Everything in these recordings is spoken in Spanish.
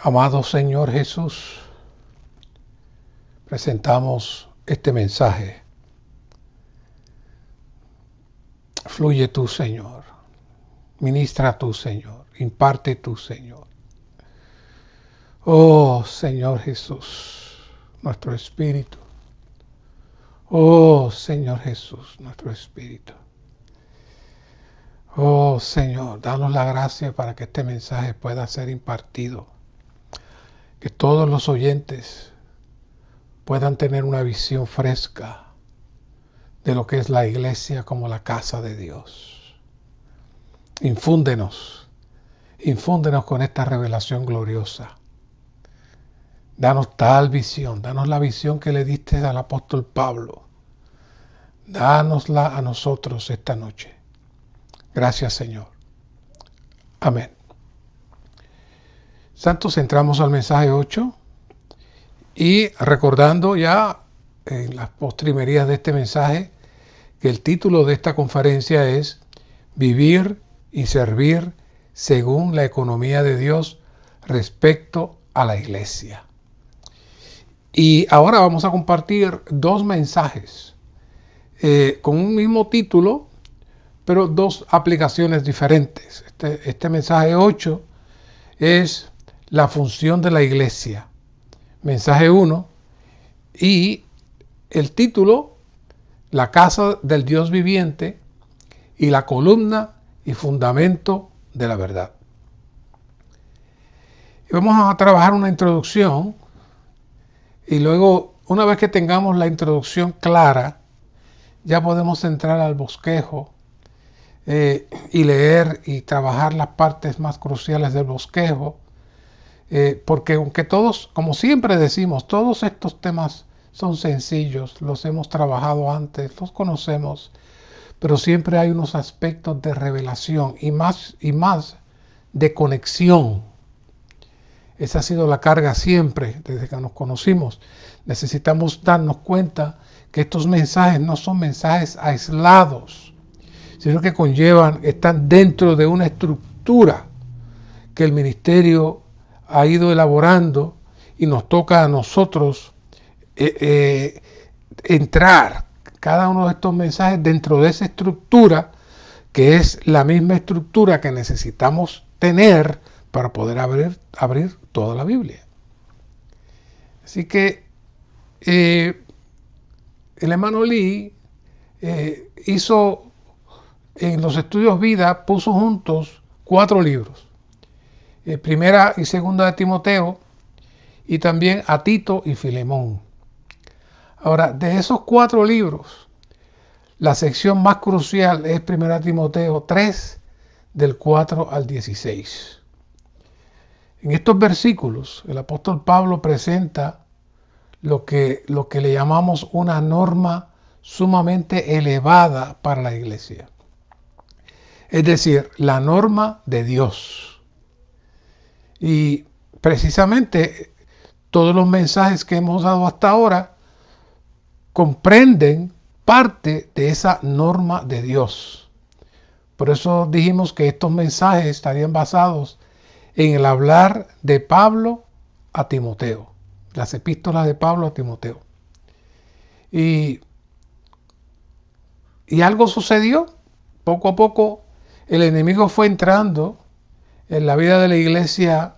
Amado Señor Jesús, presentamos este mensaje. Fluye tú, Señor. Ministra tú, Señor. Imparte tú, Señor. Oh, Señor Jesús, nuestro espíritu. Oh, Señor Jesús, nuestro espíritu. Oh, Señor, danos la gracia para que este mensaje pueda ser impartido. Que todos los oyentes puedan tener una visión fresca de lo que es la iglesia como la casa de Dios. Infúndenos con esta revelación gloriosa. Danos tal visión, danos la visión que le diste al apóstol Pablo. Dánosla a nosotros esta noche. Gracias, Señor. Amén. Santos, entramos al mensaje 8 y recordando ya en las postrimerías de este mensaje que el título de esta conferencia es Vivir y servir según la economía de Dios respecto a la iglesia. Y ahora vamos a compartir dos mensajes con un mismo título, pero dos aplicaciones diferentes. Este mensaje 8 es la función de la iglesia, mensaje 1, y el título, la casa del Dios viviente y la columna y fundamento de la verdad. Y vamos a trabajar una introducción y luego, una vez que tengamos la introducción clara, ya podemos entrar al bosquejo y leer y trabajar las partes más cruciales del bosquejo, porque aunque todos, como siempre decimos, todos estos temas son sencillos, los hemos trabajado antes, los conocemos, pero siempre hay unos aspectos de revelación y más de conexión. Esa ha sido la carga siempre, desde que nos conocimos. Necesitamos darnos cuenta que estos mensajes no son mensajes aislados, sino que están dentro de una estructura que el ministerio ha ido elaborando y nos toca a nosotros entrar cada uno de estos mensajes dentro de esa estructura que es la misma estructura que necesitamos tener para poder abrir toda la Biblia. Así que el hermano Lee hizo en los estudios vida, puso juntos 4 libros. Primera y segunda de Timoteo y también a Tito y Filemón. Ahora, de esos 4 libros, la sección más crucial es primera Timoteo 3, del 4 al 16. En estos versículos, el apóstol Pablo presenta lo que le llamamos una norma sumamente elevada para la iglesia. Es decir, la norma de Dios. Y precisamente todos los mensajes que hemos dado hasta ahora comprenden parte de esa norma de Dios. Por eso dijimos que estos mensajes estarían basados en el hablar de Pablo a Timoteo, las epístolas de Pablo a Timoteo. Y algo sucedió, poco a poco el enemigo fue entrando en la vida de la iglesia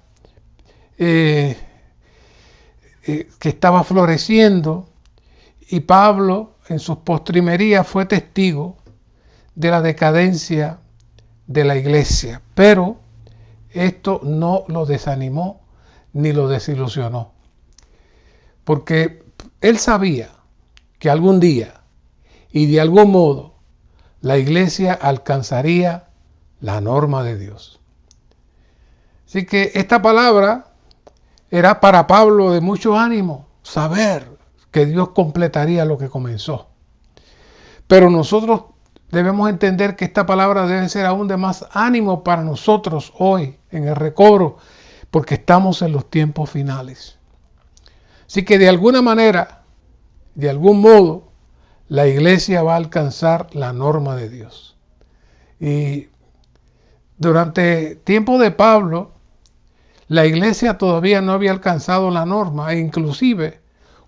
que estaba floreciendo, y Pablo en sus postrimerías fue testigo de la decadencia de la iglesia, pero esto no lo desanimó ni lo desilusionó, porque él sabía que algún día y de algún modo la iglesia alcanzaría la norma de Dios. Así que esta palabra era para Pablo de mucho ánimo, saber que Dios completaría lo que comenzó. Pero nosotros debemos entender que esta palabra debe ser aún de más ánimo para nosotros hoy en el recobro, porque estamos en los tiempos finales. Así que de alguna manera, de algún modo, la iglesia va a alcanzar la norma de Dios. Y durante tiempo de Pablo, La iglesia todavía no había alcanzado la norma, e inclusive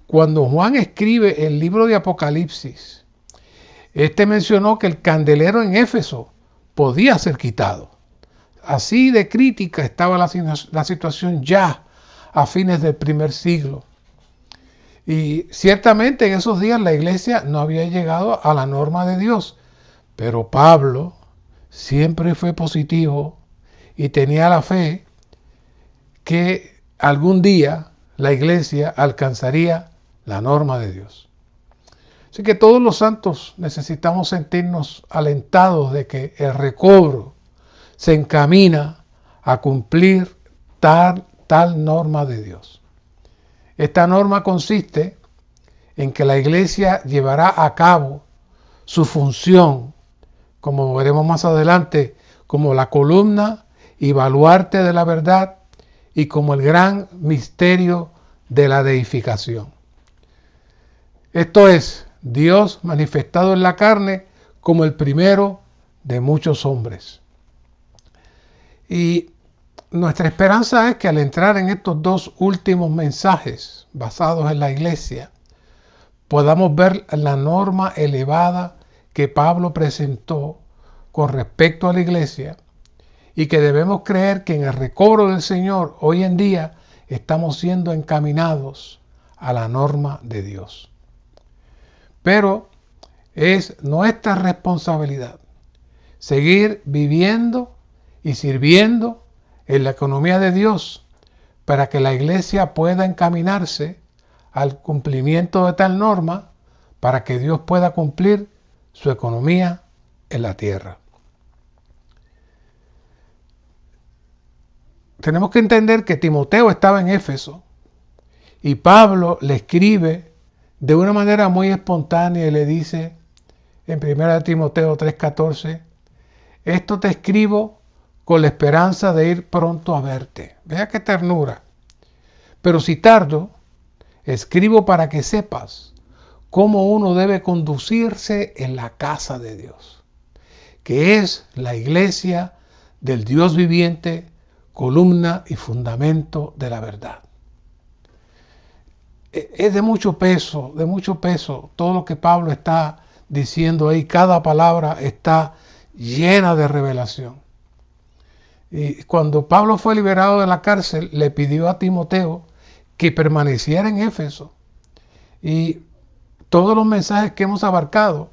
cuando Juan escribe el libro de Apocalipsis, este mencionó que el candelero en Éfeso podía ser quitado. Así de crítica estaba la situación ya a fines del primer siglo. Y ciertamente en esos días la iglesia no había llegado a la norma de Dios, pero Pablo siempre fue positivo y tenía la fe que algún día la iglesia alcanzaría la norma de Dios. Así que todos los santos necesitamos sentirnos alentados de que el recobro se encamina a cumplir tal norma de Dios. Esta norma consiste en que la iglesia llevará a cabo su función, como veremos más adelante, como la columna y baluarte de la verdad y como el gran misterio de la deificación. Esto es, Dios manifestado en la carne como el primero de muchos hombres. Y nuestra esperanza es que al entrar en estos dos últimos mensajes basados en la iglesia, podamos ver la norma elevada que Pablo presentó con respecto a la iglesia y que debemos creer que en el recobro del Señor hoy en día estamos siendo encaminados a la norma de Dios. Pero es nuestra responsabilidad seguir viviendo y sirviendo en la economía de Dios para que la iglesia pueda encaminarse al cumplimiento de tal norma para que Dios pueda cumplir su economía en la tierra. Tenemos que entender que Timoteo estaba en Éfeso y Pablo le escribe de una manera muy espontánea y le dice en 1 Timoteo 3:14, esto te escribo con la esperanza de ir pronto a verte. Vea qué ternura. Pero si tardo, escribo para que sepas cómo uno debe conducirse en la casa de Dios, que es la iglesia del Dios viviente, columna y fundamento de la verdad. Es de mucho peso todo lo que Pablo está diciendo ahí. Cada palabra está llena de revelación. Y cuando Pablo fue liberado de la cárcel, le pidió a Timoteo que permaneciera en Éfeso. Y todos los mensajes que hemos abarcado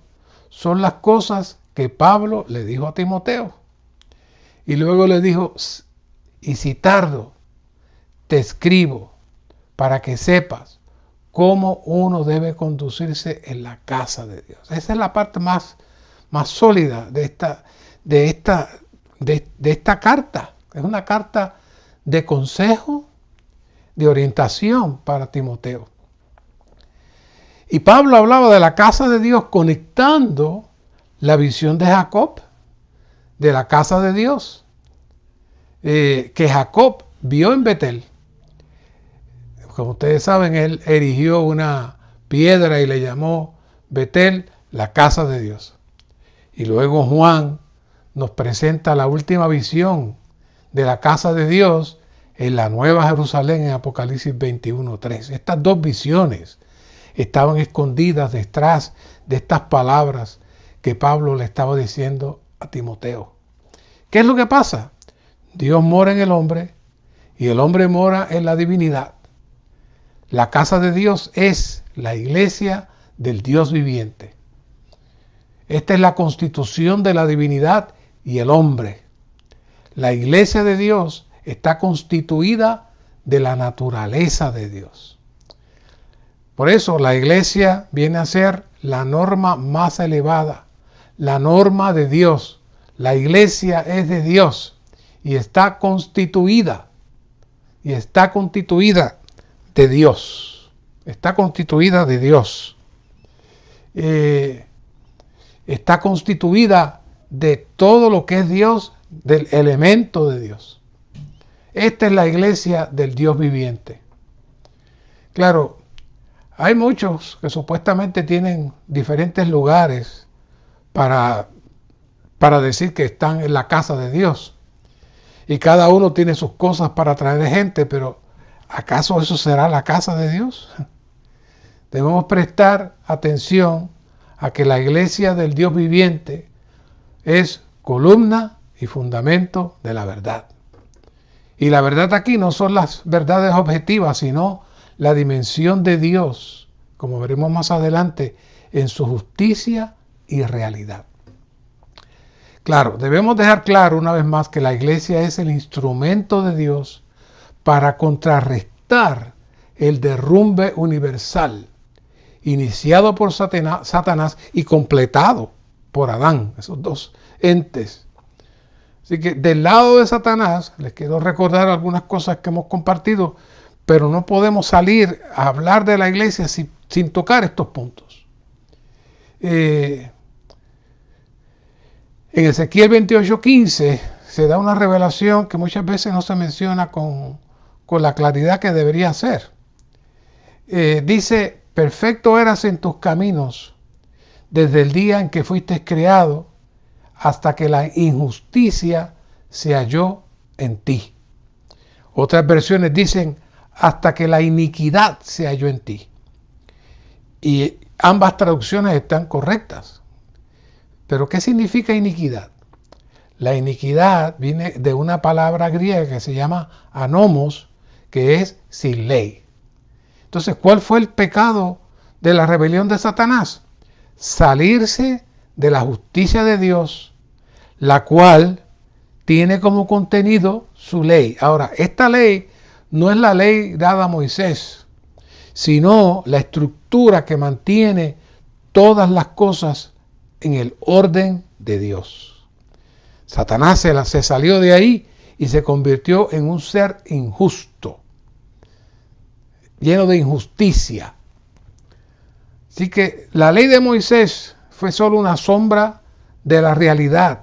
son las cosas que Pablo le dijo a Timoteo. Y luego le dijo, y si tardo, te escribo para que sepas cómo uno debe conducirse en la casa de Dios. Esa es la parte más sólida de esta carta. Es una carta de consejo, de orientación para Timoteo. Y Pablo hablaba de la casa de Dios conectando la visión de Jacob, de la casa de Dios, que Jacob vio en Betel. Como ustedes saben, él erigió una piedra y le llamó Betel la casa de Dios. Y luego Juan nos presenta la última visión de la casa de Dios en la Nueva Jerusalén en Apocalipsis 21:3. Estas dos visiones estaban escondidas detrás de estas palabras que Pablo le estaba diciendo a Timoteo. ¿Qué es lo que pasa? Dios mora en el hombre y el hombre mora en la divinidad. La casa de Dios es la iglesia del Dios viviente. Esta es la constitución de la divinidad y el hombre. La iglesia de Dios está constituida de la naturaleza de Dios. Por eso la iglesia viene a ser la norma más elevada, la norma de Dios. La iglesia es de Dios y está constituida de Dios. Está constituida de Dios. Está constituida de todo lo que es Dios, del elemento de Dios. Esta es la iglesia del Dios viviente. Claro, hay muchos que supuestamente tienen diferentes lugares para decir que están en la casa de Dios. y cada uno tiene sus cosas para traer gente, pero ¿acaso eso será la casa de Dios? Debemos prestar atención a que la iglesia del Dios viviente es columna y fundamento de la verdad. Y la verdad aquí no son las verdades objetivas, sino la dimensión de Dios, como veremos más adelante, en su justicia y realidad. Claro, debemos dejar claro una vez más que la iglesia es el instrumento de Dios para contrarrestar el derrumbe universal iniciado por Satanás y completado por Adán, esos dos entes. Así que del lado de Satanás, les quiero recordar algunas cosas que hemos compartido, pero no podemos salir a hablar de la iglesia sin tocar estos puntos. En Ezequiel 28:15 se da una revelación que muchas veces no se menciona con la claridad que debería ser. Dice, perfecto eras en tus caminos desde el día en que fuiste creado hasta que la injusticia se halló en ti. Otras versiones dicen, hasta que la iniquidad se halló en ti. Y ambas traducciones están correctas. Pero ¿qué significa iniquidad? La iniquidad viene de una palabra griega que se llama anomos, que es sin ley. Entonces, ¿cuál fue el pecado de la rebelión de Satanás? Salirse de la justicia de Dios, la cual tiene como contenido su ley. Ahora, esta ley no es la ley dada a Moisés, sino la estructura que mantiene todas las cosas en el orden de Dios. Satanás se salió de ahí y se convirtió en un ser injusto, lleno de injusticia. Así que la ley de Moisés fue solo una sombra de la realidad,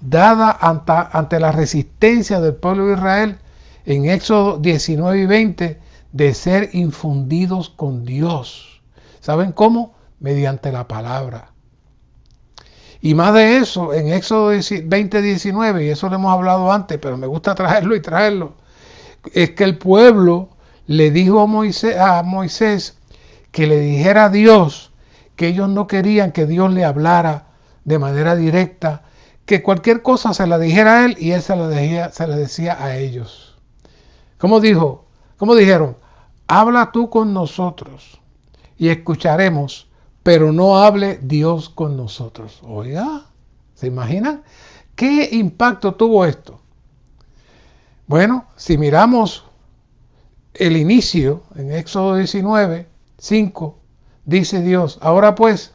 dada ante la resistencia del pueblo de Israel en Éxodo 19 y 20, de ser infundidos con Dios. ¿Saben cómo? Mediante la palabra. Y más de eso, en Éxodo 20, 19, y eso lo hemos hablado antes, pero me gusta traerlo, es que el pueblo le dijo a Moisés que le dijera a Dios que ellos no querían que Dios le hablara de manera directa, que cualquier cosa se la dijera a él y él se la decía a ellos. ¿Cómo dijo? ¿Cómo dijeron? Habla tú con nosotros y escucharemos, pero no hable Dios con nosotros. Oiga, ¿se imaginan? ¿Qué impacto tuvo esto? Bueno, si miramos el inicio en Éxodo 19, 5, dice Dios, ahora pues,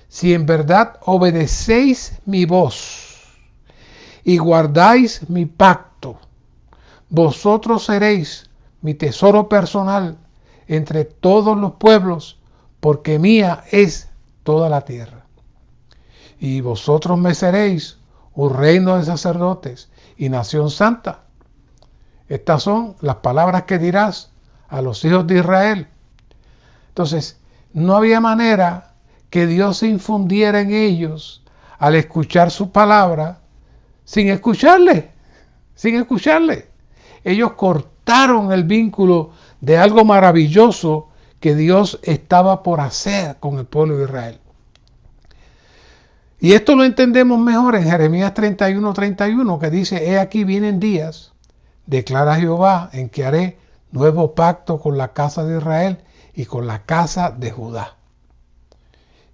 si en verdad obedecéis mi voz y guardáis mi pacto, vosotros seréis mi tesoro personal entre todos los pueblos, porque mía es toda la tierra. Y vosotros me seréis un reino de sacerdotes y nación santa. Estas son las palabras que dirás a los hijos de Israel. Entonces, no había manera que Dios se infundiera en ellos al escuchar su palabra sin escucharle. Ellos cortaron el vínculo de algo maravilloso que Dios estaba por hacer con el pueblo de Israel. Y esto lo entendemos mejor en Jeremías 31:31, que dice, he aquí vienen días, declara Jehová, en que haré nuevo pacto con la casa de Israel y con la casa de Judá.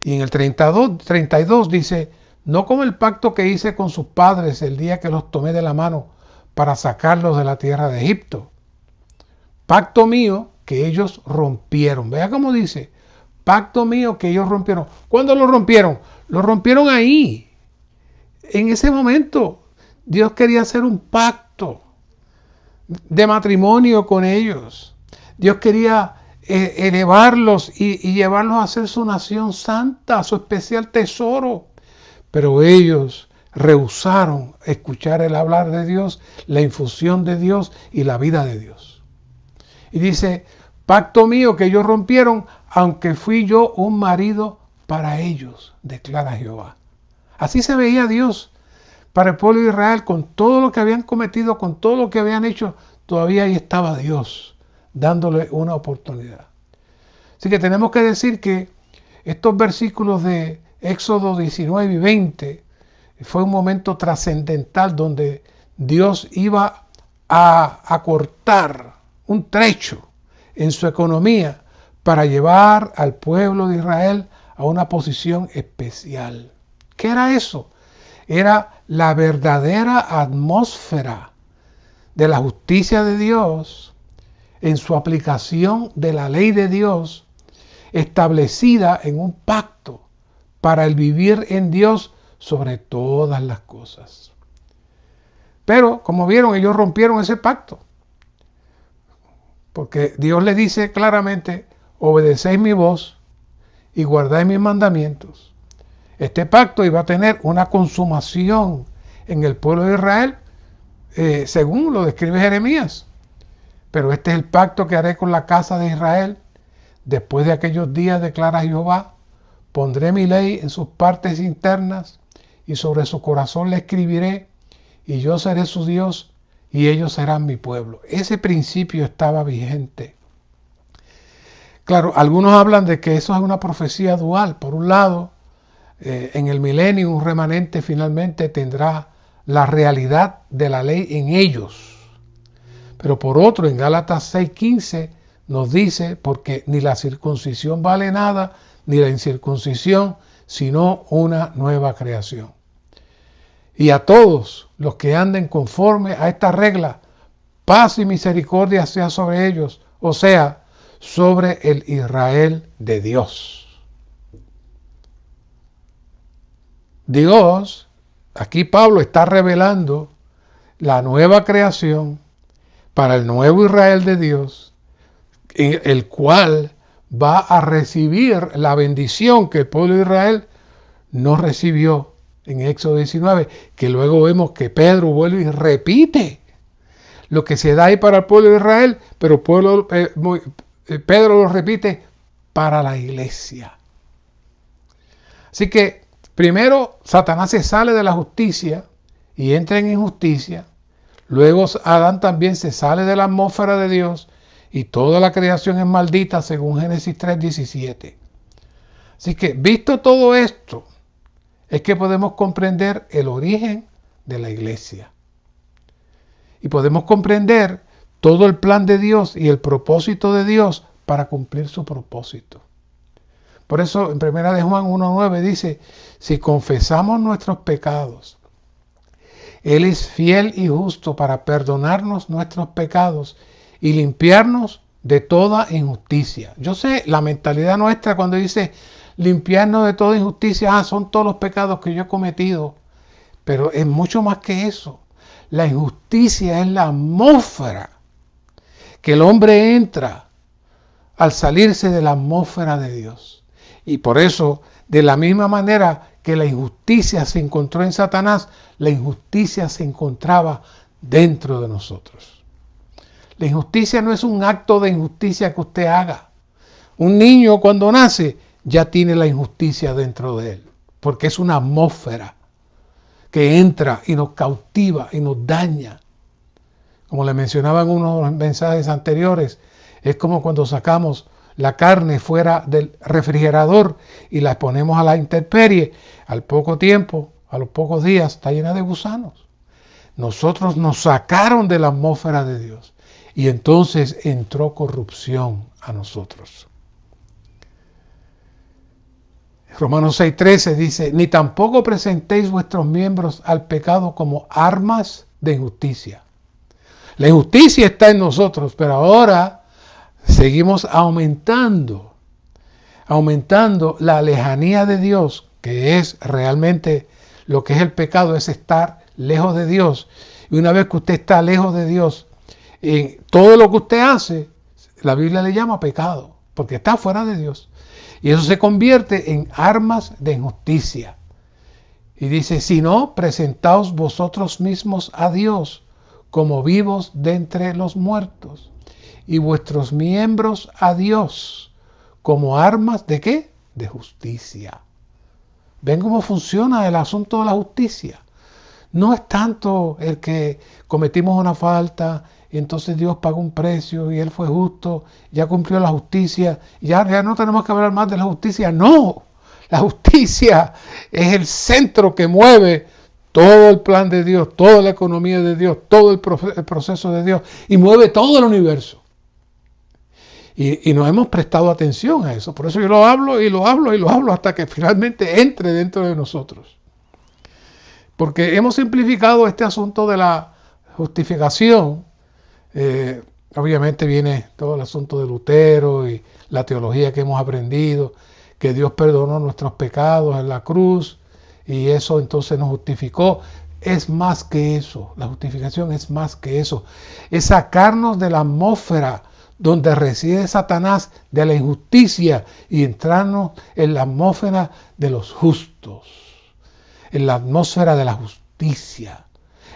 Y en el 32 dice, no como el pacto que hice con sus padres el día que los tomé de la mano para sacarlos de la tierra de Egipto. Pacto mío que ellos rompieron. Vea cómo dice, pacto mío que ellos rompieron. ¿Cuándo lo rompieron? Lo rompieron ahí. En ese momento Dios quería hacer un pacto de matrimonio con ellos. Dios quería elevarlos y llevarlos a ser su nación santa, su especial tesoro. Pero ellos rehusaron escuchar el hablar de Dios, la infusión de Dios y la vida de Dios. Y dice, pacto mío que ellos rompieron, aunque fui yo un marido para ellos, declara Jehová. Así se veía Dios para el pueblo de Israel, con todo lo que habían cometido, con todo lo que habían hecho, todavía ahí estaba Dios, dándole una oportunidad. Así que tenemos que decir que estos versículos de Éxodo 19 y 20 fue un momento trascendental donde Dios iba a cortar un trecho en su economía para llevar al pueblo de Israel a una posición especial. ¿Qué era eso? Era la verdadera atmósfera de la justicia de Dios en su aplicación de la ley de Dios establecida en un pacto para el vivir en Dios sobre todas las cosas. Pero, como vieron, ellos rompieron ese pacto. Porque Dios le dice claramente, obedecéis mi voz y guardáis mis mandamientos. Este pacto iba a tener una consumación en el pueblo de Israel, según lo describe Jeremías. Pero este es el pacto que haré con la casa de Israel. Después de aquellos días, declara Jehová, pondré mi ley en sus partes internas y sobre su corazón la escribiré, y yo seré su Dios y ellos serán mi pueblo. Ese principio estaba vigente. Claro, algunos hablan de que eso es una profecía dual. Por un lado, en el milenio un remanente finalmente tendrá la realidad de la ley en ellos. Pero por otro, en Gálatas 6:15 nos dice, porque ni la circuncisión vale nada, ni la incircuncisión, sino una nueva creación. Y a todos los que anden conforme a esta regla, paz y misericordia sea sobre ellos, o sea, sobre el Israel de Dios. Dios, aquí Pablo está revelando la nueva creación para el nuevo Israel de Dios, el cual va a recibir la bendición que el pueblo de Israel no recibió en Éxodo 19, que luego vemos que Pedro vuelve y repite lo que se da ahí para el pueblo de Israel, pero Pedro lo repite para la iglesia. Así que primero Satanás se sale de la justicia y entra en injusticia. Luego Adán también se sale de la atmósfera de Dios y toda la creación es maldita según Génesis 3:17. Así que visto todo esto, es que podemos comprender el origen de la iglesia. Y podemos comprender todo el plan de Dios y el propósito de Dios para cumplir su propósito. Por eso en 1 de Juan 1:9 dice, si confesamos nuestros pecados, Él es fiel y justo para perdonarnos nuestros pecados y limpiarnos de toda injusticia. Yo sé, la mentalidad nuestra cuando dice limpiarnos de toda injusticia, son todos los pecados que yo he cometido. Pero es mucho más que eso. La injusticia es la atmósfera que el hombre entra al salirse de la atmósfera de Dios. Y por eso, de la misma manera que la injusticia se encontró en Satanás, la injusticia se encontraba dentro de nosotros. La injusticia no es un acto de injusticia que usted haga. Un niño cuando nace ya tiene la injusticia dentro de él, porque es una atmósfera que entra y nos cautiva y nos daña. Como le mencionaba en unos mensajes anteriores, es como cuando sacamos la carne fuera del refrigerador y la ponemos a la intemperie. Al poco tiempo, a los pocos días, está llena de gusanos. Nosotros nos sacaron de la atmósfera de Dios y entonces entró corrupción a nosotros. Romanos 6:13 dice, ni tampoco presentéis vuestros miembros al pecado como armas de injusticia. La injusticia está en nosotros, pero ahora seguimos aumentando la lejanía de Dios, que es realmente lo que es el pecado, es estar lejos de Dios. Y una vez que usted está lejos de Dios, en todo lo que usted hace, la Biblia le llama pecado, porque está fuera de Dios. Y eso se convierte en armas de injusticia. Y dice, si no, presentaos vosotros mismos a Dios como vivos de entre los muertos, y vuestros miembros a Dios como armas de ¿qué? De justicia. ¿Ven cómo funciona el asunto de la justicia? no es tanto el que cometimos una falta y entonces Dios pagó un precio y Él fue justo, ya cumplió la justicia, ya no tenemos que hablar más de la justicia. No, la justicia es el centro que mueve todo el plan de Dios, toda la economía de Dios, todo el proceso de Dios y mueve todo el universo. Y nos hemos prestado atención a eso. Por eso yo lo hablo y lo hablo y lo hablo hasta que finalmente entre dentro de nosotros. Porque hemos simplificado este asunto de la justificación. Obviamente viene todo el asunto de Lutero y la teología que hemos aprendido, que Dios perdonó nuestros pecados en la cruz y eso entonces nos justificó. Es más que eso, la justificación es más que eso. Es sacarnos de la atmósfera donde reside Satanás de la injusticia y entrarnos en la atmósfera de los justos, en la atmósfera de la justicia,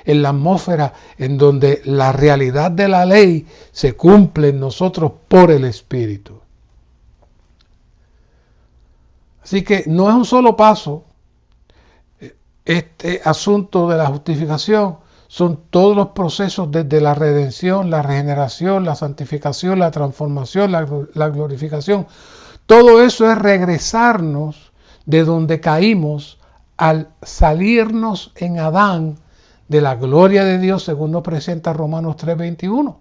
en la atmósfera en donde la realidad de la ley se cumple en nosotros por el Espíritu. Así que no es un solo paso. Este asunto de la justificación son todos los procesos desde la redención, la regeneración, la santificación, la transformación, la glorificación. Todo eso es regresarnos de donde caímos al salirnos en Adán de la gloria de Dios, según nos presenta Romanos 3:21.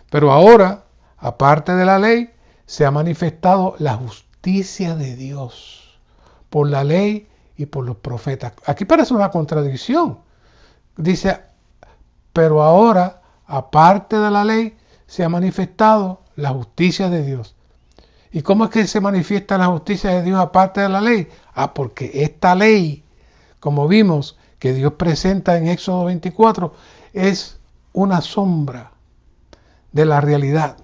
Pero ahora, aparte de la ley, se ha manifestado la justicia de Dios por la ley y por los profetas. Aquí parece una contradicción. Dice, pero ahora, aparte de la ley, se ha manifestado la justicia de Dios. ¿Y cómo es que se manifiesta la justicia de Dios aparte de la ley? Porque esta ley, como vimos que Dios presenta en Éxodo 24, es una sombra de la realidad.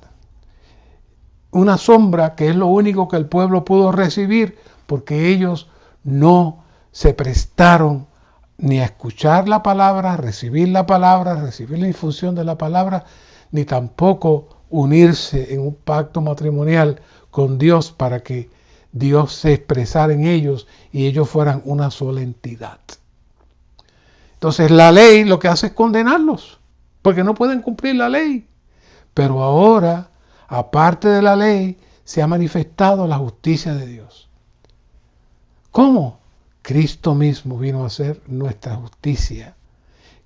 Una sombra que es lo único que el pueblo pudo recibir porque ellos no se prestaron ni a escuchar la palabra, recibir la infusión de la palabra, ni tampoco unirse en un pacto matrimonial con Dios para que Dios se expresara en ellos y ellos fueran una sola entidad. Entonces la ley lo que hace es condenarlos, porque no pueden cumplir la ley. Pero ahora, aparte de la ley, se ha manifestado la justicia de Dios. ¿Cómo? Cristo mismo vino a ser nuestra justicia.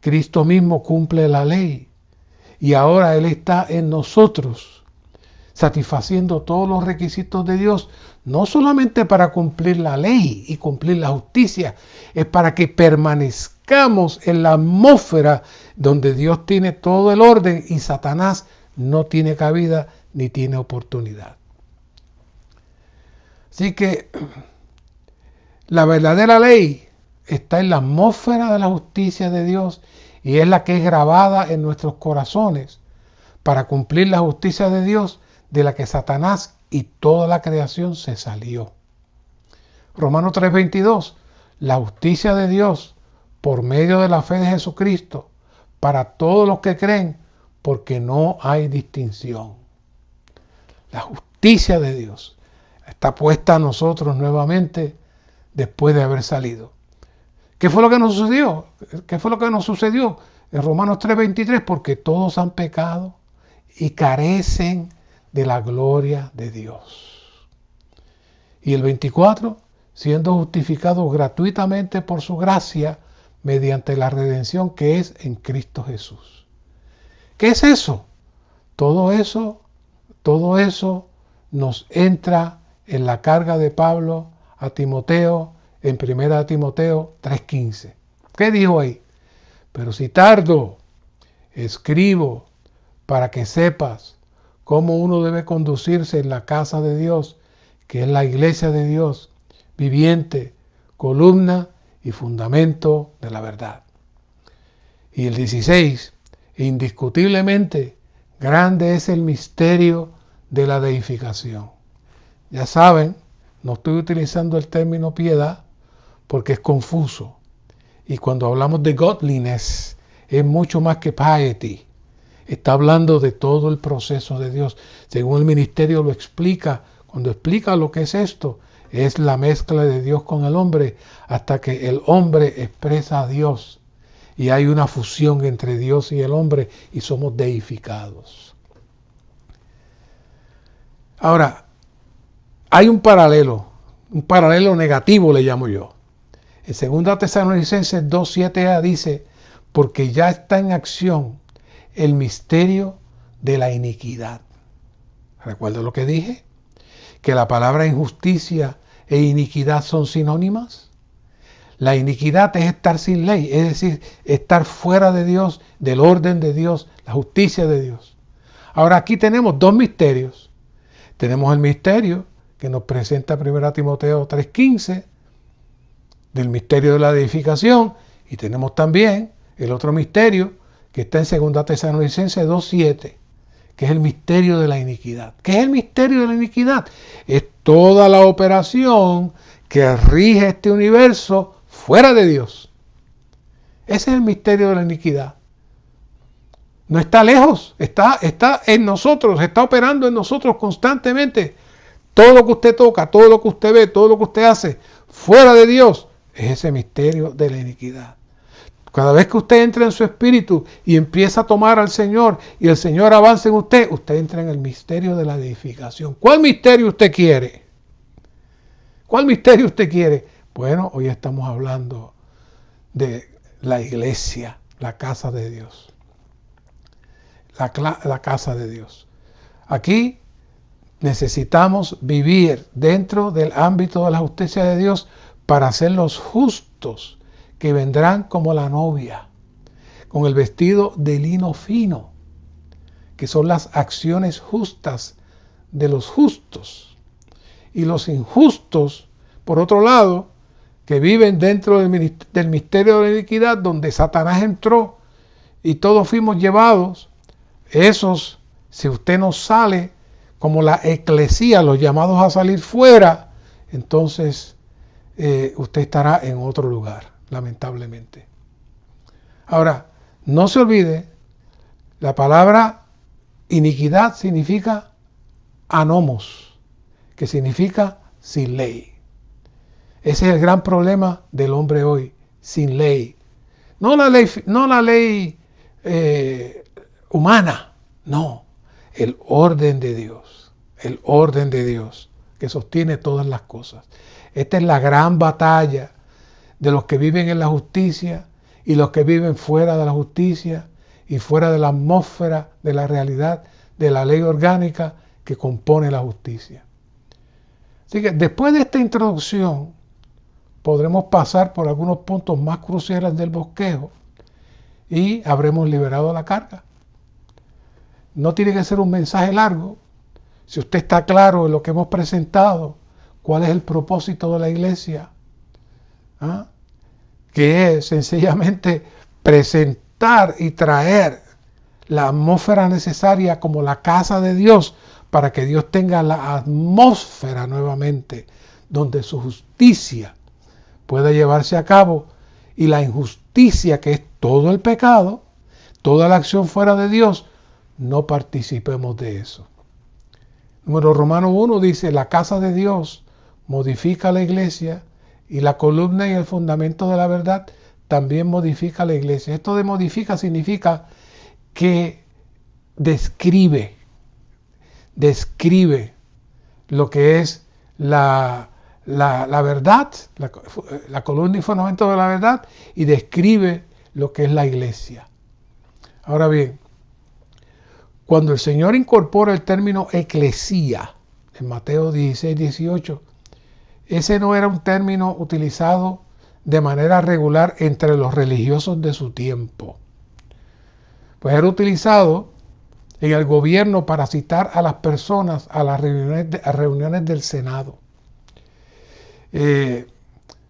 Cristo mismo cumple la ley. Y ahora Él está en nosotros, satisfaciendo todos los requisitos de Dios, no solamente para cumplir la ley y cumplir la justicia, es para que permanezcamos en la atmósfera donde Dios tiene todo el orden y Satanás no tiene cabida ni tiene oportunidad. Así que la verdadera ley está en la atmósfera de la justicia de Dios y es la que es grabada en nuestros corazones para cumplir la justicia de Dios de la que Satanás y toda la creación se salió. Romanos 3:22, la justicia de Dios por medio de la fe de Jesucristo para todos los que creen, porque no hay distinción. La justicia de Dios está puesta a nosotros nuevamente después de haber salido. ¿Qué fue lo que nos sucedió? ¿Qué fue lo que nos sucedió? En Romanos 3:23, porque todos han pecado y carecen de la gloria de Dios. Y el 24, siendo justificados gratuitamente por su gracia, mediante la redención que es en Cristo Jesús. ¿Qué es eso? Todo eso nos entra en la carga de Pablo a Timoteo en 1 Timoteo 3:15. ¿Qué dijo ahí? Pero si tardo, escribo para que sepas cómo uno debe conducirse en la casa de Dios, que es la iglesia de Dios, viviente, columna y fundamento de la verdad. Y el 16, indiscutiblemente, grande es el misterio de la deificación. Ya saben, no estoy utilizando el término piedad porque es confuso. Y cuando hablamos de godliness, es mucho más que piety. Está hablando de todo el proceso de Dios. Según el ministerio lo explica, cuando explica lo que es esto, es la mezcla de Dios con el hombre hasta que el hombre expresa a Dios. y hay una fusión entre Dios y el hombre y somos deificados. Ahora, hay un paralelo negativo le llamo yo. En 2 Tesalonicenses 2:7a dice, porque ya está en acción el misterio de la iniquidad. ¿Recuerda lo que dije? Que la palabra injusticia e iniquidad son sinónimas. La iniquidad es estar sin ley, es decir, estar fuera de Dios, del orden de Dios, la justicia de Dios. Ahora aquí tenemos dos misterios. Tenemos el misterio que nos presenta 1 Timoteo 3:15, del misterio de la edificación, y tenemos también el otro misterio que está en 2 Tesalonicenses 2:7, que es el misterio de la iniquidad. ¿Qué es el misterio de la iniquidad? Es toda la operación que rige este universo fuera de Dios. Ese es el misterio de la iniquidad. No está lejos, está en nosotros, está operando en nosotros constantemente. Todo lo que usted toca, todo lo que usted ve, todo lo que usted hace fuera de Dios, es ese misterio de la iniquidad. Cada vez que usted entra en su espíritu y empieza a tomar al Señor y el Señor avanza en usted, usted entra en el misterio de la edificación. ¿Cuál misterio usted quiere? ¿Cuál misterio usted quiere? Bueno, hoy estamos hablando de la iglesia, la casa de Dios. La casa de Dios. Aquí necesitamos vivir dentro del ámbito de la justicia de Dios para ser los justos que vendrán como la novia, con el vestido de lino fino, que son las acciones justas de los justos. Y los injustos, por otro lado, que viven dentro del misterio de la iniquidad, donde Satanás entró y todos fuimos llevados, esos, si usted no sale como la eclesía, los llamados a salir fuera, entonces usted estará en otro lugar, lamentablemente. Ahora, no se olvide, la palabra iniquidad significa anomos, que significa sin ley. Ese es el gran problema del hombre hoy, sin ley. No la ley humana, no, el orden de Dios que sostiene todas las cosas. Esta es la gran batalla de los que viven en la justicia y los que viven fuera de la justicia y fuera de la atmósfera de la realidad de la ley orgánica que compone la justicia. Así que después de esta introducción podremos pasar por algunos puntos más cruciales del bosquejo y habremos liberado la carga. No tiene que ser un mensaje largo. Si usted está claro en lo que hemos presentado, cuál es el propósito de la iglesia, que es sencillamente presentar y traer la atmósfera necesaria como la casa de Dios para que Dios tenga la atmósfera nuevamente donde su justicia pueda llevarse a cabo y la injusticia, que es todo el pecado, toda la acción fuera de Dios, no participemos de eso. Romanos 1 dice, la casa de Dios modifica la iglesia y la columna y el fundamento de la verdad también modifica la iglesia. Esto de modifica significa que describe lo que es la verdad, la columna y fundamento de la verdad, y describe lo que es la iglesia. Ahora bien, cuando el Señor incorpora el término eclesía en Mateo 16-18, ese no era un término utilizado de manera regular entre los religiosos de su tiempo, pues era utilizado en el gobierno para citar a las personas a las reuniones del Senado.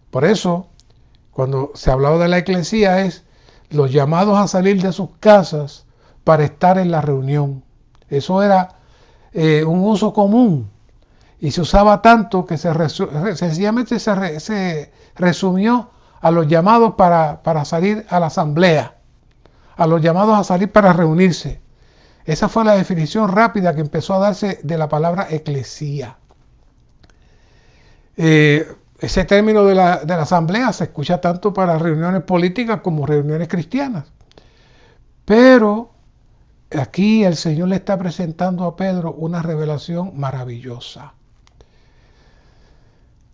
Por eso, cuando se hablaba de la eclesía, es los llamados a salir de sus casas para estar en la reunión. Eso era un uso común y se usaba tanto que sencillamente se resumió a los llamados para salir a la asamblea, a los llamados a salir para reunirse. Esa fue la definición rápida que empezó a darse de la palabra eclesía. ese término de la asamblea se escucha tanto para reuniones políticas como reuniones cristianas. Pero aquí el Señor le está presentando a Pedro una revelación maravillosa.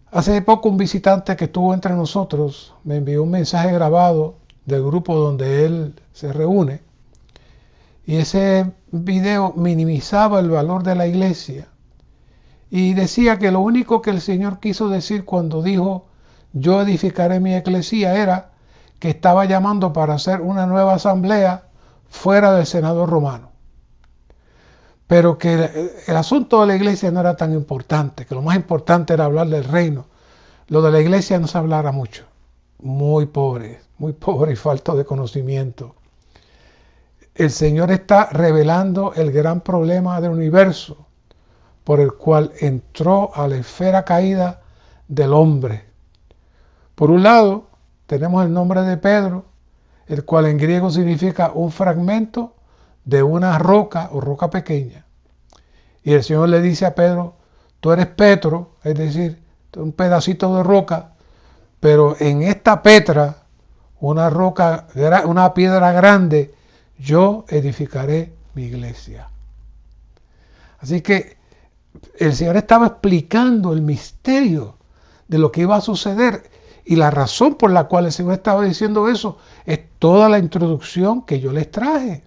Hace poco un visitante que estuvo entre nosotros me envió un mensaje grabado del grupo donde él se reúne, y ese video minimizaba el valor de la iglesia y decía que lo único que el Señor quiso decir cuando dijo yo edificaré mi iglesia era que estaba llamando para hacer una nueva asamblea fuera del Senado romano, pero que el asunto de la iglesia no era tan importante, que lo más importante era hablar del reino. Lo de la iglesia no se hablara mucho, muy pobre y falto de conocimiento. El Señor está revelando el gran problema del universo por el cual entró a la esfera caída del hombre. Por un lado, tenemos el nombre de Pedro, el cual en griego significa un fragmento de una roca o roca pequeña. Y el Señor le dice a Pedro, tú eres Petro, es decir, un pedacito de roca, pero en esta Petra, una roca, una piedra grande, yo edificaré mi iglesia. Así que el Señor estaba explicando el misterio de lo que iba a suceder, y la razón por la cual el Señor estaba diciendo eso es toda la introducción que yo les traje.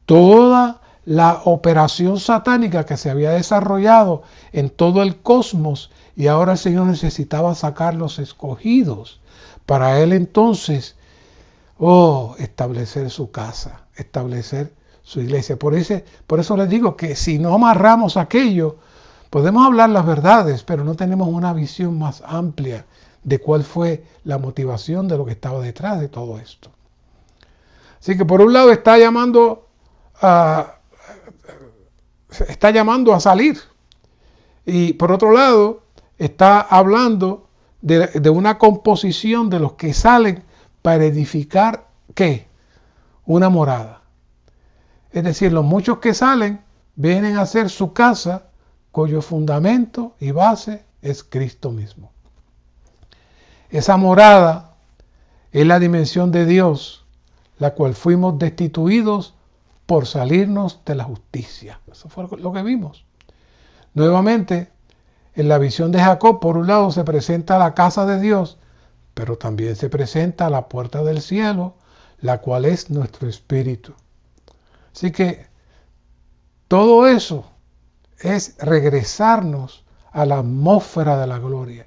Toda la operación satánica que se había desarrollado en todo el cosmos, y ahora el Señor necesitaba sacar los escogidos para Él entonces establecer su casa, establecer su iglesia. Por eso les digo que si no amarramos aquello, podemos hablar las verdades, pero no tenemos una visión más amplia de cuál fue la motivación de lo que estaba detrás de todo esto. Así que por un lado está llamando a salir, y por otro lado está hablando de una composición de los que salen para edificar ¿qué? Una morada. Es decir, los muchos que salen vienen a hacer su casa, cuyo fundamento y base es Cristo mismo. Esa morada es la dimensión de Dios, la cual fuimos destituidos por salirnos de la justicia. Eso fue lo que vimos. Nuevamente, en la visión de Jacob, por un lado se presenta la casa de Dios, pero también se presenta la puerta del cielo, la cual es nuestro espíritu. Así que todo eso es regresarnos a la atmósfera de la gloria,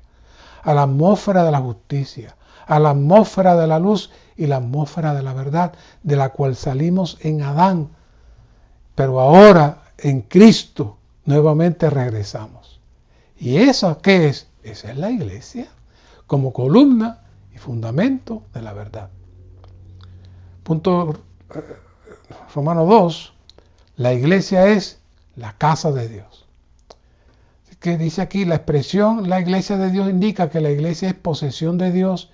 a la atmósfera de la justicia, a la atmósfera de la luz y la atmósfera de la verdad, de la cual salimos en Adán, pero ahora en Cristo nuevamente regresamos. ¿Y eso qué es? Esa es la iglesia, como columna y fundamento de la verdad. Punto Romano 2, la iglesia es la casa de Dios. Así que dice aquí, la expresión la iglesia de Dios indica que la iglesia es posesión de Dios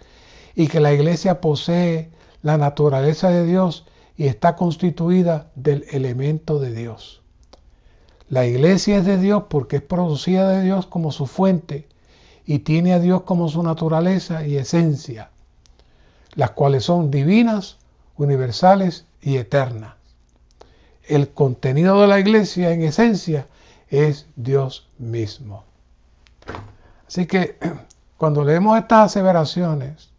y que la iglesia posee la naturaleza de Dios y está constituida del elemento de Dios. La iglesia es de Dios porque es producida de Dios como su fuente y tiene a Dios como su naturaleza y esencia, las cuales son divinas, universales y eternas. El contenido de la iglesia en esencia es Dios mismo. Así que cuando leemos estas aseveraciones,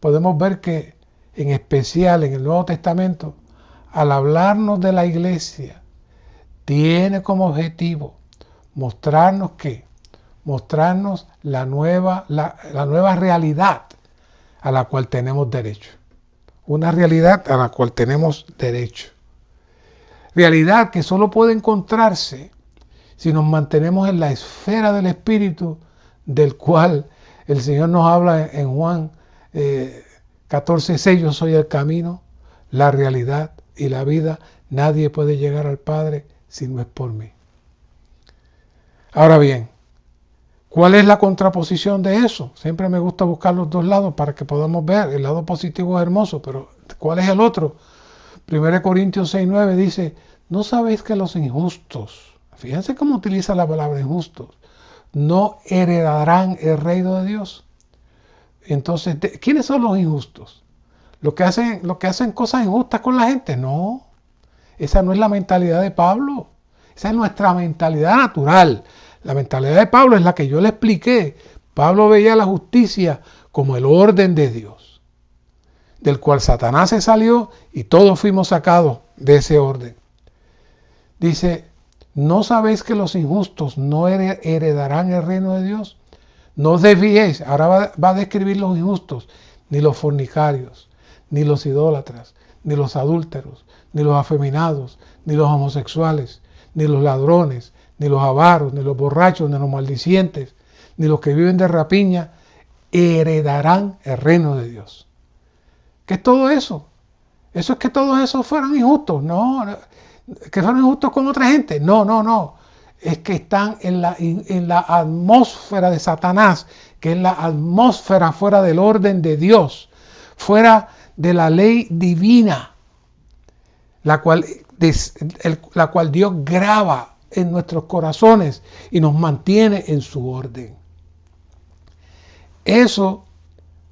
podemos ver que en especial en el Nuevo Testamento, al hablarnos de la iglesia, tiene como objetivo mostrarnos ¿qué? Mostrarnos la nueva realidad a la cual tenemos derecho. Una realidad a la cual tenemos derecho. Realidad que solo puede encontrarse si nos mantenemos en la esfera del Espíritu, del cual el Señor nos habla en Juan 14:6, yo soy el camino, la realidad y la vida. Nadie puede llegar al Padre si no es por mí. Ahora bien, ¿cuál es la contraposición de eso? Siempre me gusta buscar los dos lados para que podamos ver. El lado positivo es hermoso, pero ¿cuál es el otro? 1 Corintios 6:9 dice, ¿no sabéis que los injustos, fíjense cómo utiliza la palabra injustos, no heredarán el reino de Dios. Entonces, ¿quiénes son los injustos? ¿Los que hacen cosas injustas con la gente? No, esa no es la mentalidad de Pablo. Esa es nuestra mentalidad natural. La mentalidad de Pablo es la que yo le expliqué. Pablo veía la justicia como el orden de Dios, del cual Satanás se salió y todos fuimos sacados de ese orden. Dice, ¿no sabéis que los injustos no heredarán el reino de Dios? No os desviéis. Ahora va a describir los injustos, ni los fornicarios, ni los idólatras, ni los adúlteros, ni los afeminados, ni los homosexuales, ni los ladrones, ni los avaros, ni los borrachos, ni los maldicientes, ni los que viven de rapiña, heredarán el reino de Dios. ¿Qué es todo eso? Eso es que todos esos fueran injustos. No, que fueran injustos con otra gente. No. Es que están en la atmósfera de Satanás, que es la atmósfera fuera del orden de Dios, fuera de la ley divina, la cual Dios graba en nuestros corazones y nos mantiene en su orden. Eso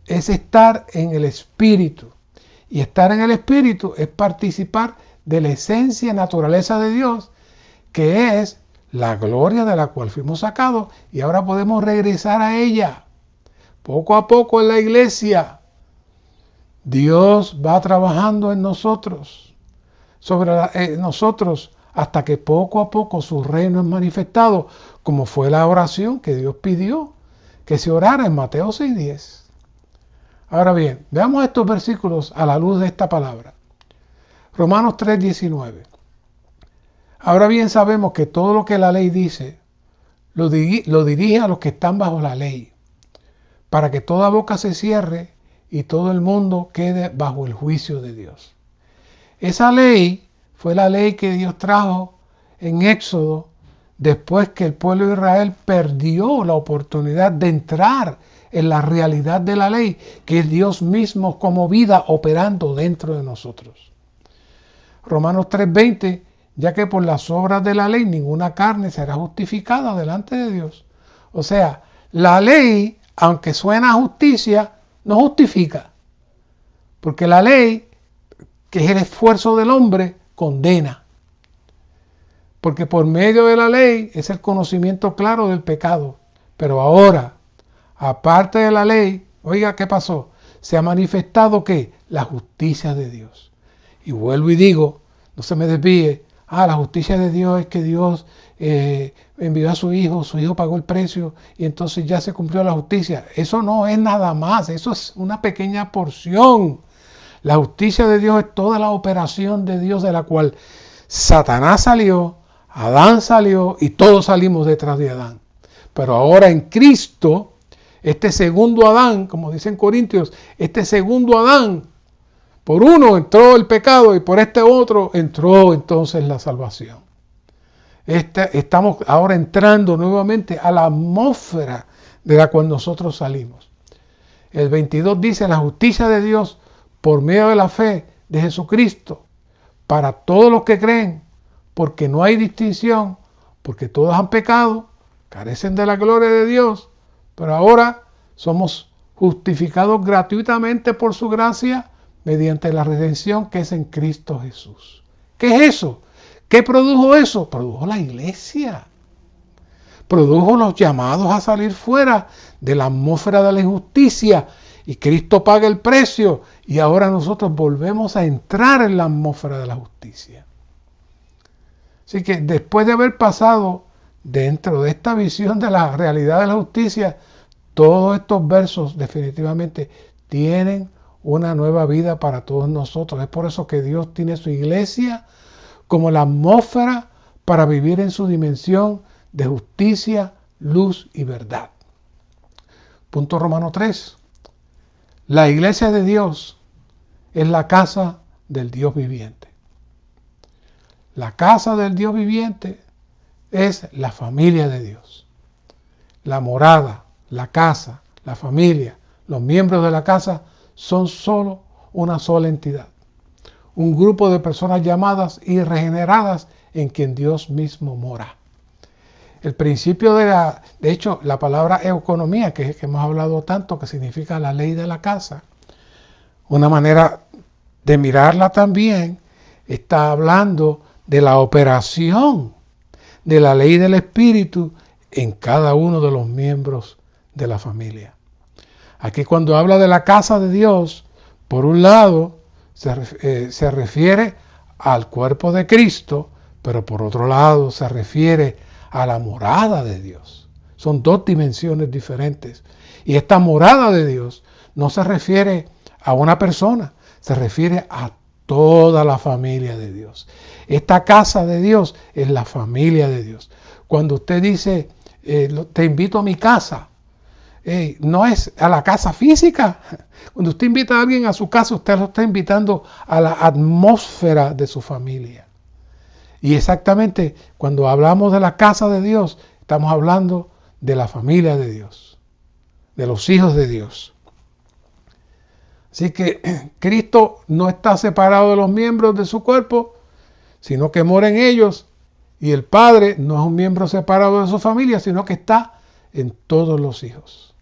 es estar en el Espíritu. Y estar en el Espíritu es participar de la esencia y naturaleza de Dios, que es la gloria de la cual fuimos sacados, y ahora podemos regresar a ella. Poco a poco en la iglesia, Dios va trabajando en nosotros, sobre nosotros, hasta que poco a poco su reino es manifestado, como fue la oración que Dios pidió que se orara en Mateo 6:10. Ahora bien, veamos estos versículos a la luz de esta palabra. Romanos 3:19. Ahora bien sabemos que todo lo que la ley dice lo dirige a los que están bajo la ley, para que toda boca se cierre y todo el mundo quede bajo el juicio de Dios. Esa ley fue la ley que Dios trajo en Éxodo después que el pueblo de Israel perdió la oportunidad de entrar en la realidad de la ley, que es Dios mismo como vida operando dentro de nosotros. Romanos 3:20, ya que por las obras de la ley ninguna carne será justificada delante de Dios. O sea, la ley, aunque suena a justicia, no justifica. Porque la ley, que es el esfuerzo del hombre, condena. Porque por medio de la ley es el conocimiento claro del pecado. Pero ahora, aparte de la ley, oiga, ¿qué pasó? Se ha manifestado que la justicia de Dios. Y vuelvo y digo, no se me desvíe, la justicia de Dios es que Dios envió a su hijo pagó el precio y entonces ya se cumplió la justicia. Eso no es nada más, eso es una pequeña porción. La justicia de Dios es toda la operación de Dios de la cual Satanás salió, Adán salió y todos salimos detrás de Adán. Pero ahora en Cristo, este segundo Adán, como dicen Corintios, este segundo Adán, por uno entró el pecado y por este otro entró entonces la salvación. Estamos ahora entrando nuevamente a la atmósfera de la cual nosotros salimos. El 22 dice, la justicia de Dios por medio de la fe de Jesucristo para todos los que creen, porque no hay distinción, porque todos han pecado, carecen de la gloria de Dios, pero ahora somos justificados gratuitamente por su gracia mediante la redención que es en Cristo Jesús. ¿Qué es eso? ¿Qué produjo eso? Produjo la iglesia. Produjo los llamados a salir fuera de la atmósfera de la injusticia. Y Cristo paga el precio. Y ahora nosotros volvemos a entrar en la atmósfera de la justicia. Así que después de haber pasado dentro de esta visión de la realidad de la justicia, todos estos versos definitivamente tienen una nueva vida para todos nosotros. Es por eso que Dios tiene su iglesia como la atmósfera para vivir en su dimensión de justicia, luz y verdad. Punto Romano 3. La iglesia de Dios es la casa del Dios viviente. La casa del Dios viviente es la familia de Dios. La morada, la casa, la familia, los miembros de la casa son solo una sola entidad. Un grupo de personas llamadas y regeneradas en quien Dios mismo mora. el principio de hecho, la palabra economía, que hemos hablado tanto, que significa la ley de la casa, una manera de mirarla también, está hablando de la operación de la ley del Espíritu en cada uno de los miembros de la familia. Aquí cuando habla de la casa de Dios, por un lado se refiere al cuerpo de Cristo, pero por otro lado se refiere a la morada de Dios. Son dos dimensiones diferentes. Y esta morada de Dios no se refiere a una persona, se refiere a toda la familia de Dios. Esta casa de Dios es la familia de Dios. Cuando usted dice, te invito a mi casa, no es a la casa física. Cuando usted invita a alguien a su casa, usted lo está invitando a la atmósfera de su familia. Y exactamente cuando hablamos de la casa de Dios, estamos hablando de la familia de Dios, de los hijos de Dios. Así que Cristo no está separado de los miembros de su cuerpo, sino que mora en ellos. Y el Padre no es un miembro separado de su familia, sino que está en todos los hijos.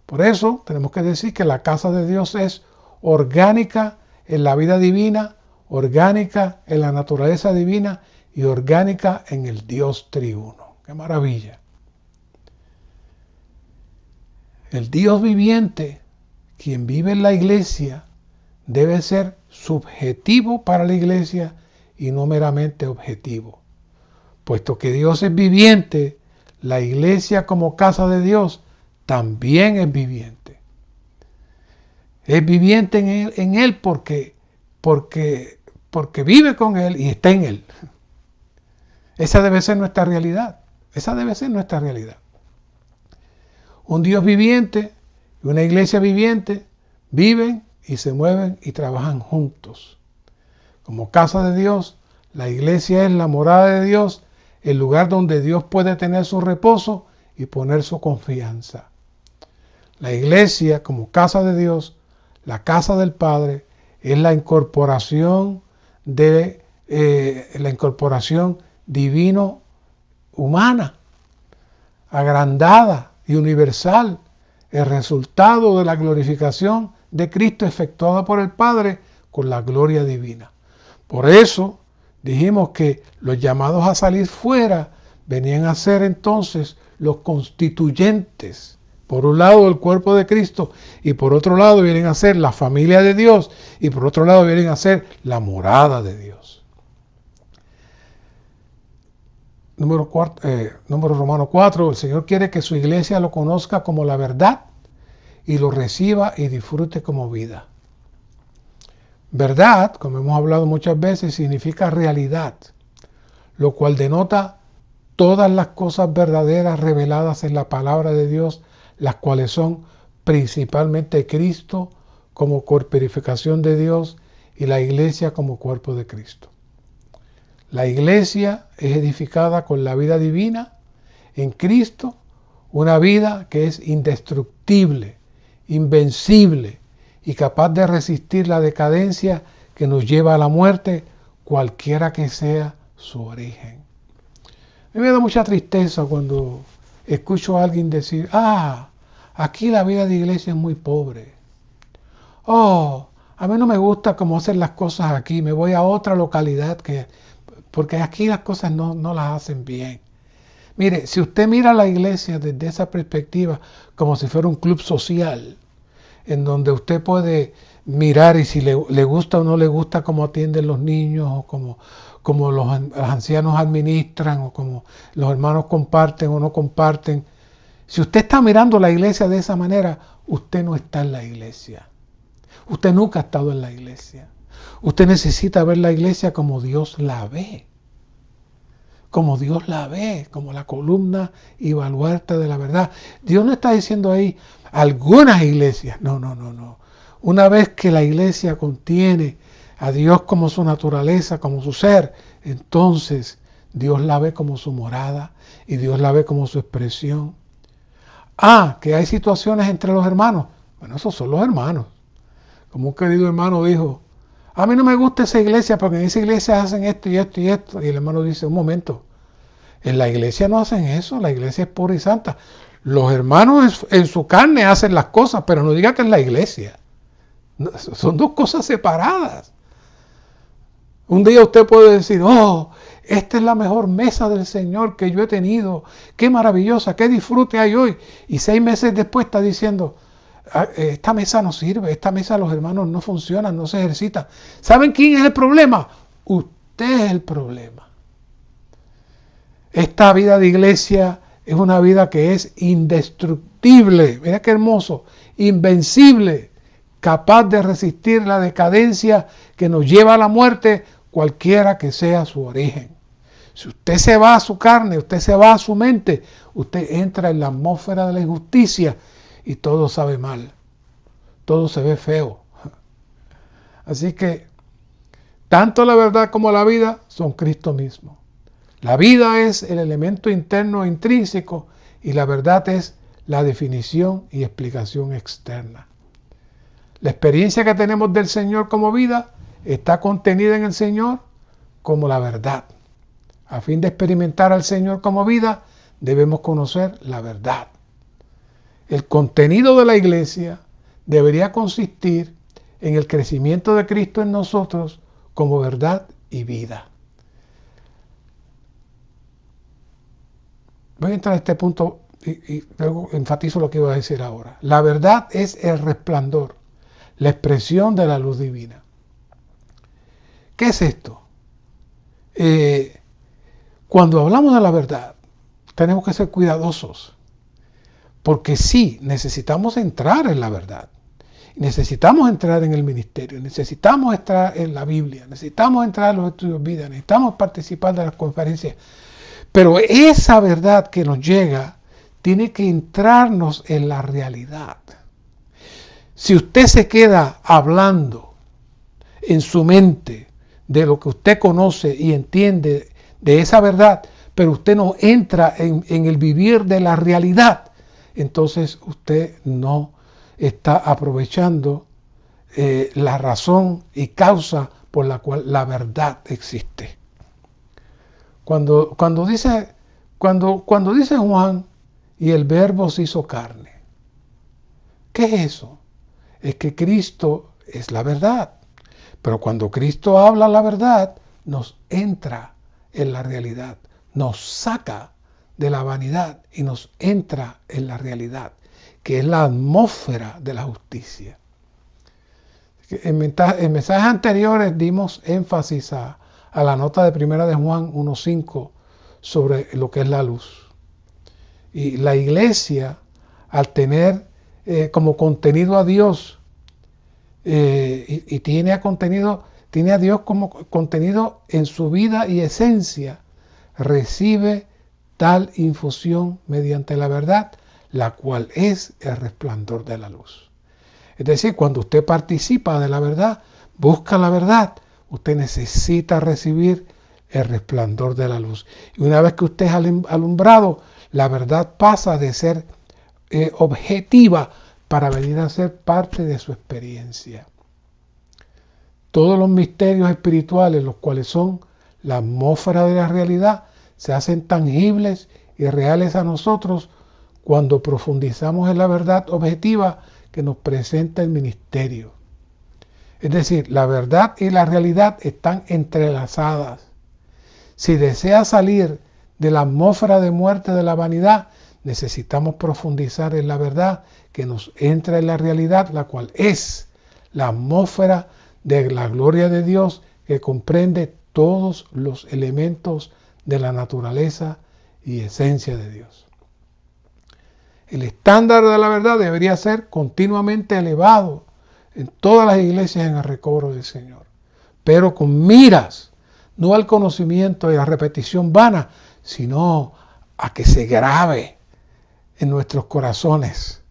Por eso tenemos que decir que la casa de Dios es orgánica en la vida divina, orgánica en la naturaleza divina y orgánica en el Dios triuno. ¡Qué maravilla! El Dios viviente, quien vive en la iglesia, debe ser subjetivo para la iglesia y no meramente objetivo. Puesto que Dios es viviente, la iglesia como casa de Dios también es viviente. Es viviente en Él porque vive con Él y está en Él. Esa debe ser nuestra realidad. Esa debe ser nuestra realidad. Un Dios viviente y una iglesia viviente viven y se mueven y trabajan juntos. Como casa de Dios, la iglesia es la morada de Dios, el lugar donde Dios puede tener su reposo y poner su confianza. La iglesia, como casa de Dios, la casa del Padre, es la incorporación divino humana, agrandada y universal, el resultado de la glorificación de Cristo efectuada por el Padre con la gloria divina. Por eso dijimos que los llamados a salir fuera venían a ser entonces los constituyentes, por un lado el cuerpo de Cristo y por otro lado vienen a ser la familia de Dios y por otro lado vienen a ser la morada de Dios. Número Romano 4, el Señor quiere que su iglesia lo conozca como la verdad y lo reciba y disfrute como vida. Verdad, como hemos hablado muchas veces, significa realidad, lo cual denota todas las cosas verdaderas reveladas en la palabra de Dios, las cuales son principalmente Cristo como corporificación de Dios y la iglesia como cuerpo de Cristo. La iglesia es edificada con la vida divina en Cristo, una vida que es indestructible, invencible y capaz de resistir la decadencia que nos lleva a la muerte, cualquiera que sea su origen. A mí me da mucha tristeza cuando escucho a alguien decir, aquí la vida de iglesia es muy pobre. A mí no me gusta cómo hacen las cosas aquí, me voy a otra localidad porque aquí las cosas no las hacen bien. Mire, si usted mira la iglesia desde esa perspectiva como si fuera un club social, en donde usted puede mirar y si le gusta o no le gusta cómo atienden los niños o como los ancianos administran o como los hermanos comparten o no comparten. Si usted está mirando la iglesia de esa manera, usted no está en la iglesia. Usted nunca ha estado en la iglesia. Usted necesita ver la iglesia como Dios la ve. Como Dios la ve, como la columna y baluarte de la verdad. Dios no está diciendo ahí algunas iglesias. No. Una vez que la iglesia contiene a Dios como su naturaleza, como su ser, entonces Dios la ve como su morada y Dios la ve como su expresión. Que hay situaciones entre los hermanos. Bueno, esos son los hermanos. Como un querido hermano dijo, a mí no me gusta esa iglesia porque en esa iglesia hacen esto y esto y esto. Y el hermano dice, un momento, En la iglesia no hacen eso, la iglesia es pura y santa. Los hermanos en su carne hacen las cosas, pero no diga que es la iglesia. Son dos cosas separadas. Un día usted puede decir, oh, esta es la mejor mesa del Señor que yo he tenido, qué maravillosa, qué disfrute hay hoy. Y 6 meses después está diciendo, esta mesa no sirve, esta mesa los hermanos no funcionan, no se ejercitan. ¿Saben quién es el problema? Usted es el problema. Esta vida de iglesia es una vida que es indestructible, mira qué hermoso, invencible, capaz de resistir la decadencia que nos lleva a la muerte, cualquiera que sea su origen. Si usted se va a su carne, usted se va a su mente, usted entra en la atmósfera de la injusticia y todo sabe mal, todo se ve feo. Así que tanto la verdad como la vida son Cristo mismo. La vida es el elemento interno e intrínseco y la verdad es la definición y explicación externa. La experiencia que tenemos del Señor como vida está contenida en el Señor como la verdad. A fin de experimentar al Señor como vida, debemos conocer la verdad. El contenido de la iglesia debería consistir en el crecimiento de Cristo en nosotros como verdad y vida. Voy a entrar a este punto y luego enfatizo lo que iba a decir ahora. La verdad es el resplandor, la expresión de la luz divina. ¿Qué es esto? Cuando hablamos de la verdad, tenemos que ser cuidadosos, porque sí, necesitamos entrar en la verdad, necesitamos entrar en el ministerio, necesitamos entrar en la Biblia, necesitamos entrar en los estudios de vida, necesitamos participar de las conferencias, pero esa verdad que nos llega tiene que entrarnos en la realidad. Si usted se queda hablando en su mente de lo que usted conoce y entiende de esa verdad, pero usted no entra en el vivir de la realidad, entonces usted no está aprovechando la razón y causa por la cual la verdad existe. Cuando dice Juan, y el verbo se hizo carne, ¿qué es eso? Es que Cristo es la verdad. Pero cuando Cristo habla la verdad, nos entra en la realidad, nos saca de la vanidad y nos entra en la realidad, que es la atmósfera de la justicia. En mensajes anteriores dimos énfasis a la nota de primera de Juan 1.5 sobre lo que es la luz. Y la iglesia, al tener como contenido a Dios, y tiene a Dios como contenido en su vida y esencia, recibe tal infusión mediante la verdad, la cual es el resplandor de la luz. Es decir, cuando usted participa de la verdad, busca la verdad, usted necesita recibir el resplandor de la luz. Y una vez que usted es alumbrado, la verdad pasa de ser objetiva para venir a ser parte de su experiencia. Todos los misterios espirituales, los cuales son la atmósfera de la realidad, se hacen tangibles y reales a nosotros cuando profundizamos en la verdad objetiva que nos presenta el ministerio. Es decir, la verdad y la realidad están entrelazadas. Si desea salir de la atmósfera de muerte de la vanidad, necesitamos profundizar en la verdad que nos entra en la realidad, la cual es la atmósfera de la gloria de Dios que comprende todos los elementos de la naturaleza y esencia de Dios. El estándar de la verdad debería ser continuamente elevado en todas las iglesias en el recobro del Señor, pero con miras no al conocimiento y a la repetición vana, sino a que se grabe en nuestros corazones.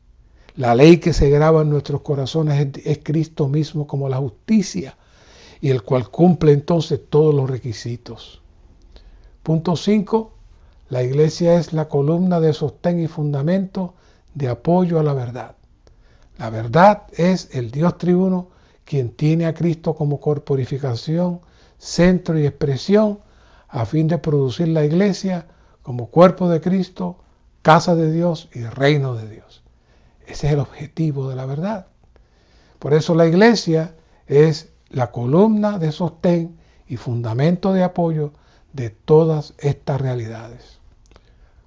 La ley que se graba en nuestros corazones es Cristo mismo como la justicia, y el cual cumple entonces todos los requisitos. Punto 5. La iglesia es la columna de sostén y fundamento de apoyo a la verdad. La verdad es el Dios triuno quien tiene a Cristo como corporificación, centro y expresión a fin de producir la iglesia como cuerpo de Cristo, casa de Dios y reino de Dios. Ese es el objetivo de la verdad. Por eso la iglesia es la columna de sostén y fundamento de apoyo de todas estas realidades.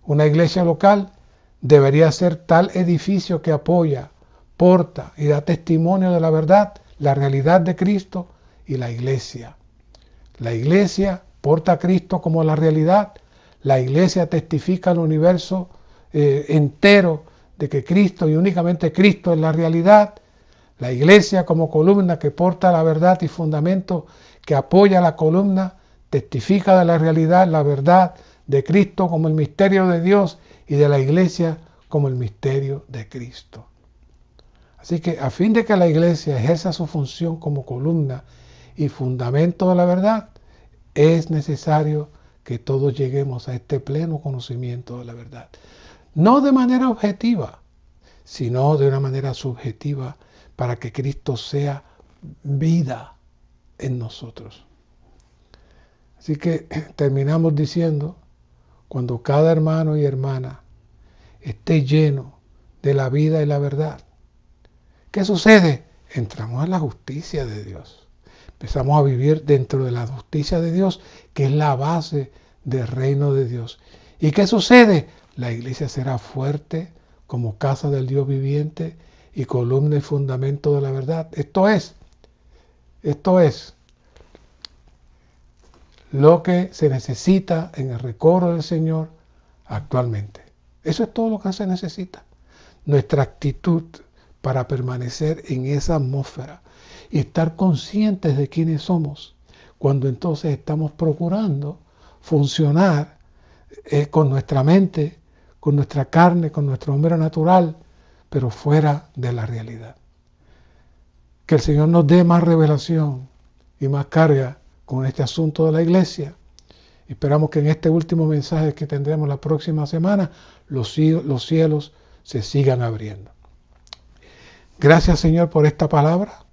Una iglesia local debería ser tal edificio que apoya, porta y da testimonio de la verdad, la realidad de Cristo y la iglesia. La iglesia porta a Cristo como la realidad. La iglesia testifica al universo entero de que Cristo y únicamente Cristo es la realidad. La iglesia como columna que porta la verdad y fundamento que apoya la columna, testifica de la realidad, la verdad de Cristo como el misterio de Dios y de la iglesia como el misterio de Cristo. Así que a fin de que la iglesia ejerza su función como columna y fundamento de la verdad, es necesario que todos lleguemos a este pleno conocimiento de la verdad. No de manera objetiva, sino de una manera subjetiva, para que Cristo sea vida en nosotros. Así que terminamos diciendo, cuando cada hermano y hermana esté lleno de la vida y la verdad, ¿qué sucede? Entramos en la justicia de Dios. Empezamos a vivir dentro de la justicia de Dios, que es la base del reino de Dios. ¿Y qué sucede? La iglesia será fuerte como casa del Dios viviente y columna y fundamento de la verdad. Esto es lo que se necesita en el recobro del Señor actualmente. Eso es todo lo que se necesita. Nuestra actitud para permanecer en esa atmósfera y estar conscientes de quiénes somos, cuando entonces estamos procurando funcionar con nuestra mente, con nuestra carne, con nuestro hombre natural, pero fuera de la realidad. Que el Señor nos dé más revelación y más carga con este asunto de la iglesia. Esperamos que en este último mensaje que tendremos la próxima semana, los cielos se sigan abriendo. Gracias, Señor, por esta palabra.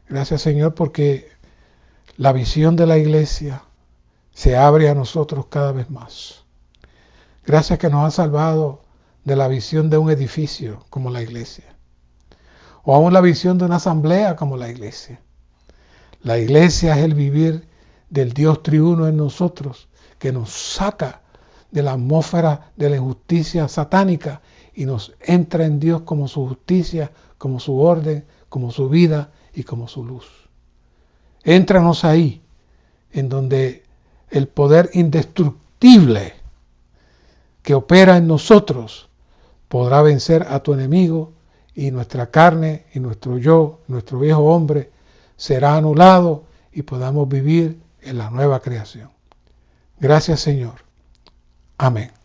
Gracias, Señor, porque la visión de la iglesia se abre a nosotros cada vez más. Gracias que nos ha salvado de la visión de un edificio como la iglesia, o aún la visión de una asamblea como la iglesia. La iglesia es el vivir del Dios triuno en nosotros, que nos saca de la atmósfera de la injusticia satánica y nos entra en Dios como su justicia, como su orden, como su vida y como su luz. Éntranos ahí, en donde el poder indestructible que opera en nosotros podrá vencer a tu enemigo, y nuestra carne y nuestro yo, nuestro viejo hombre, será anulado y podamos vivir en la nueva creación. Gracias, Señor. Amén.